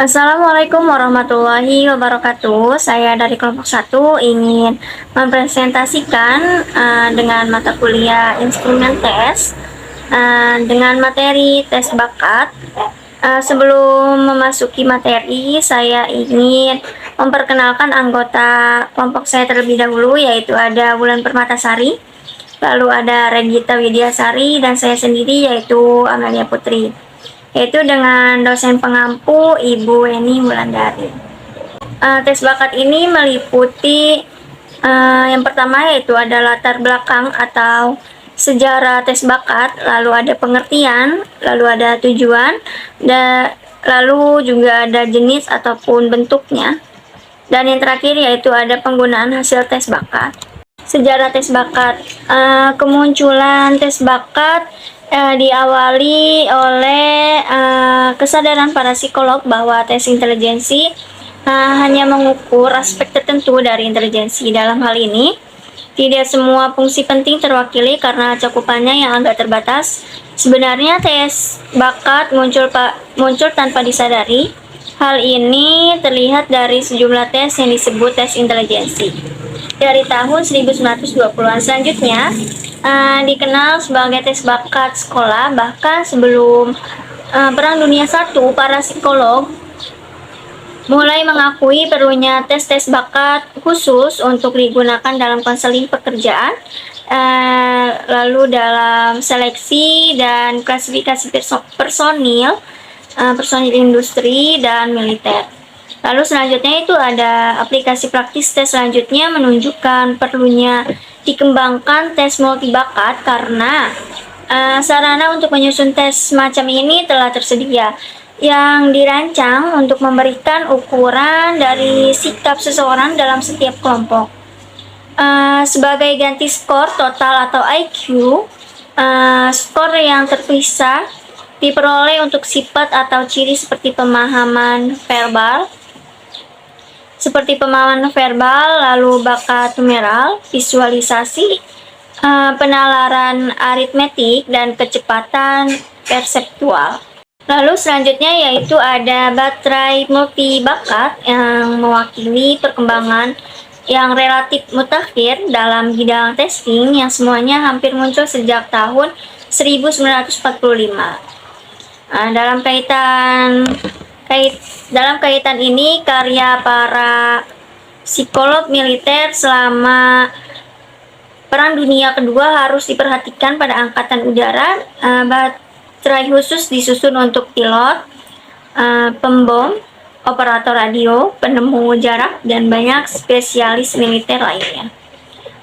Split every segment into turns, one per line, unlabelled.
Assalamualaikum warahmatullahi wabarakatuh. Saya dari kelompok 1 ingin mempresentasikan dengan mata kuliah instrumen tes dengan materi tes bakat. Sebelum memasuki materi, saya ingin memperkenalkan anggota kelompok saya terlebih dahulu, yaitu ada Wulan Permatasari, lalu ada Regita Widyasari, dan saya sendiri yaitu Amelia Putri, yaitu dengan dosen pengampu Ibu Eni Wulandari. Tes bakat ini meliputi yang pertama yaitu ada latar belakang atau sejarah tes bakat, lalu ada pengertian, lalu ada tujuan, lalu juga ada jenis ataupun bentuknya, dan yang terakhir yaitu ada penggunaan hasil tes bakat. Sejarah tes bakat, kemunculan tes bakat diawali oleh kesadaran para psikolog bahwa tes intelijensi hanya mengukur aspek tertentu dari intelijensi. Dalam hal ini, tidak semua fungsi penting terwakili karena cakupannya yang agak terbatas. Sebenarnya tes bakat muncul tanpa disadari. Hal ini terlihat dari sejumlah tes yang disebut tes intelijensi. Dari tahun 1920-an selanjutnya dikenal sebagai tes bakat sekolah. Bahkan sebelum Perang Dunia I, para psikolog mulai mengakui perlunya tes-tes bakat khusus untuk digunakan dalam konseling pekerjaan, lalu dalam seleksi dan klasifikasi personil industri dan militer. Lalu selanjutnya itu ada aplikasi praktis tes selanjutnya menunjukkan perlunya dikembangkan tes multibakat karena sarana untuk menyusun tes semacam ini telah tersedia, yang dirancang untuk memberikan ukuran dari sikap seseorang dalam setiap kelompok. Sebagai ganti skor total atau IQ, skor yang terpisah diperoleh untuk sifat atau ciri seperti pemahaman verbal, lalu bakat numeral, visualisasi, penalaran aritmetik, dan kecepatan perseptual. Lalu selanjutnya yaitu ada baterai multibakat yang mewakili perkembangan yang relatif mutakhir dalam bidang testing yang semuanya hampir muncul sejak tahun 1945. Dalam kaitan ini, karya para psikolog militer selama Perang Dunia Kedua harus diperhatikan pada Angkatan Udara. Baterai khusus disusun untuk pilot, pembom, operator radio, penemu jarak, dan banyak spesialis militer lainnya.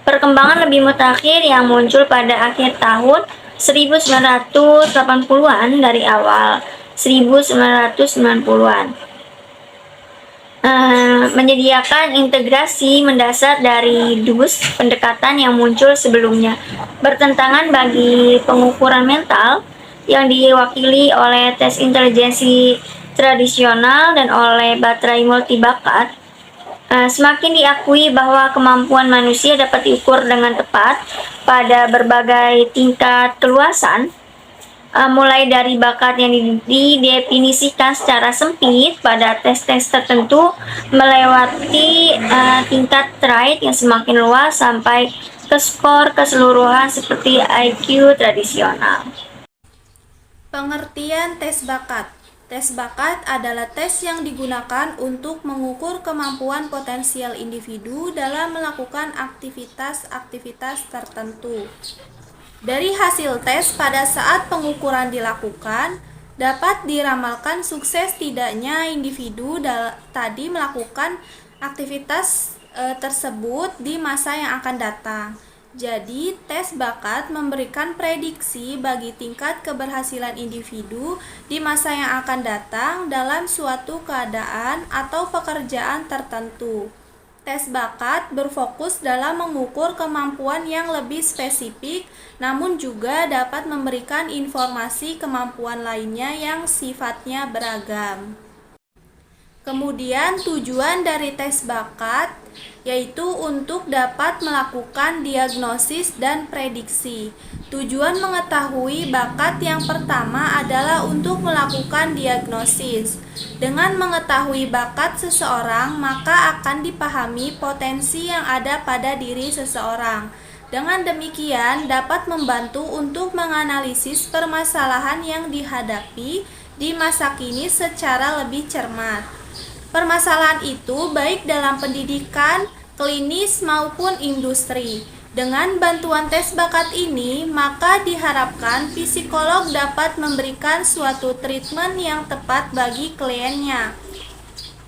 Perkembangan lebih mutakhir yang muncul pada akhir tahun 1980-an dari awal 1990-an menyediakan integrasi mendasar dari DUS, pendekatan yang muncul sebelumnya bertentangan bagi pengukuran mental yang diwakili oleh tes intelijensi tradisional dan oleh baterai multibakat. Semakin diakui bahwa kemampuan manusia dapat diukur dengan tepat pada berbagai tingkat keluasan, mulai dari bakat yang didefinisikan secara sempit pada tes-tes tertentu, melewati tingkat trait yang semakin luas sampai ke skor keseluruhan seperti IQ tradisional.
Pengertian tes bakat. Tes bakat adalah tes yang digunakan untuk mengukur kemampuan potensial individu dalam melakukan aktivitas-aktivitas tertentu. Dari hasil tes pada saat pengukuran dilakukan, dapat diramalkan sukses tidaknya individu tadi melakukan aktivitas tersebut di masa yang akan datang. Jadi, tes bakat memberikan prediksi bagi tingkat keberhasilan individu di masa yang akan datang dalam suatu keadaan atau pekerjaan tertentu. Tes bakat berfokus dalam mengukur kemampuan yang lebih spesifik, namun juga dapat memberikan informasi kemampuan lainnya yang sifatnya beragam. Kemudian tujuan dari tes bakat yaitu untuk dapat melakukan diagnosis dan prediksi. Tujuan mengetahui bakat yang pertama adalah untuk melakukan diagnosis. Dengan mengetahui bakat seseorang, maka akan dipahami potensi yang ada pada diri seseorang. Dengan demikian, dapat membantu untuk menganalisis permasalahan yang dihadapi di masa kini secara lebih cermat. Permasalahan itu baik dalam pendidikan, klinis maupun industri. Dengan bantuan tes bakat ini, maka diharapkan psikolog dapat memberikan suatu treatment yang tepat bagi kliennya.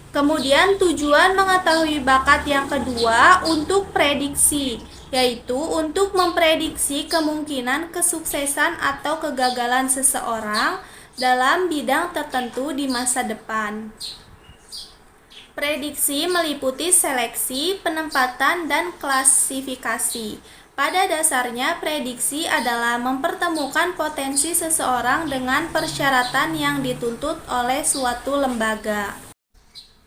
Kemudian tujuan mengetahui bakat yang kedua untuk prediksi, yaitu untuk memprediksi kemungkinan kesuksesan atau kegagalan seseorang dalam bidang tertentu di masa depan. Prediksi meliputi seleksi, penempatan, dan klasifikasi. Pada dasarnya, prediksi adalah mempertemukan potensi seseorang dengan persyaratan yang dituntut oleh suatu lembaga.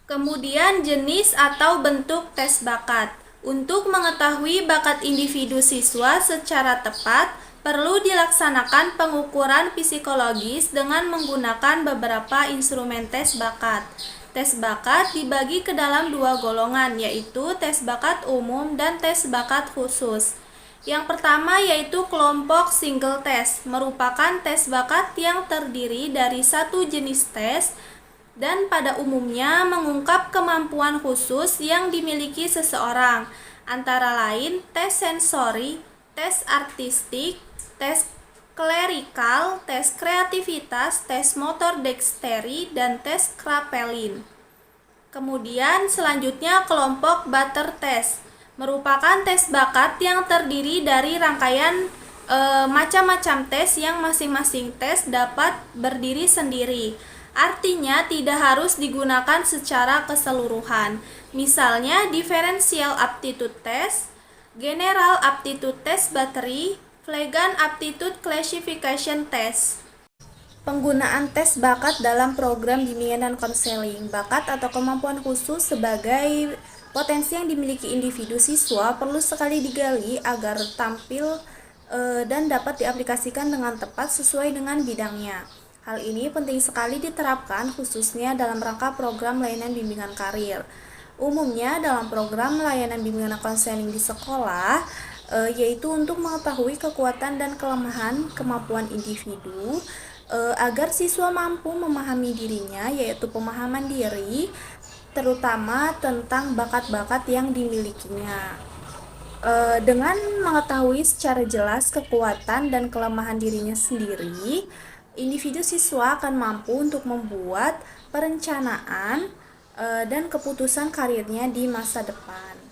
Kemudian, jenis atau bentuk tes bakat. Untuk mengetahui bakat individu siswa secara tepat, perlu dilaksanakan pengukuran psikologis dengan menggunakan beberapa instrumen tes bakat. Tes bakat dibagi ke dalam dua golongan, yaitu tes bakat umum dan tes bakat khusus. Yang pertama yaitu kelompok single test, merupakan tes bakat yang terdiri dari satu jenis tes dan pada umumnya mengungkap kemampuan khusus yang dimiliki seseorang, antara lain tes sensori, tes artistik, tes klerikal, tes kreativitas, tes motor dexterity, dan tes Kraepelin. Kemudian selanjutnya kelompok Butter test, merupakan tes bakat yang terdiri dari rangkaian macam-macam tes yang masing-masing tes dapat berdiri sendiri. Artinya tidak harus digunakan secara keseluruhan. Misalnya differential aptitude test, general aptitude test battery, Flagan Aptitude Classification Test. Penggunaan tes bakat dalam program bimbingan dan konseling. Bakat atau kemampuan khusus sebagai potensi yang dimiliki individu siswa perlu sekali digali agar tampil dan dapat diaplikasikan dengan tepat sesuai dengan bidangnya. Hal ini penting sekali diterapkan khususnya dalam rangka program layanan bimbingan karir. Umumnya dalam program layanan bimbingan dan konseling di sekolah, yaitu untuk mengetahui kekuatan dan kelemahan kemampuan individu agar siswa mampu memahami dirinya, yaitu pemahaman diri terutama tentang bakat-bakat yang dimilikinya. Dengan mengetahui secara jelas kekuatan dan kelemahan dirinya sendiri, individu siswa akan mampu untuk membuat perencanaan dan keputusan karirnya di masa depan.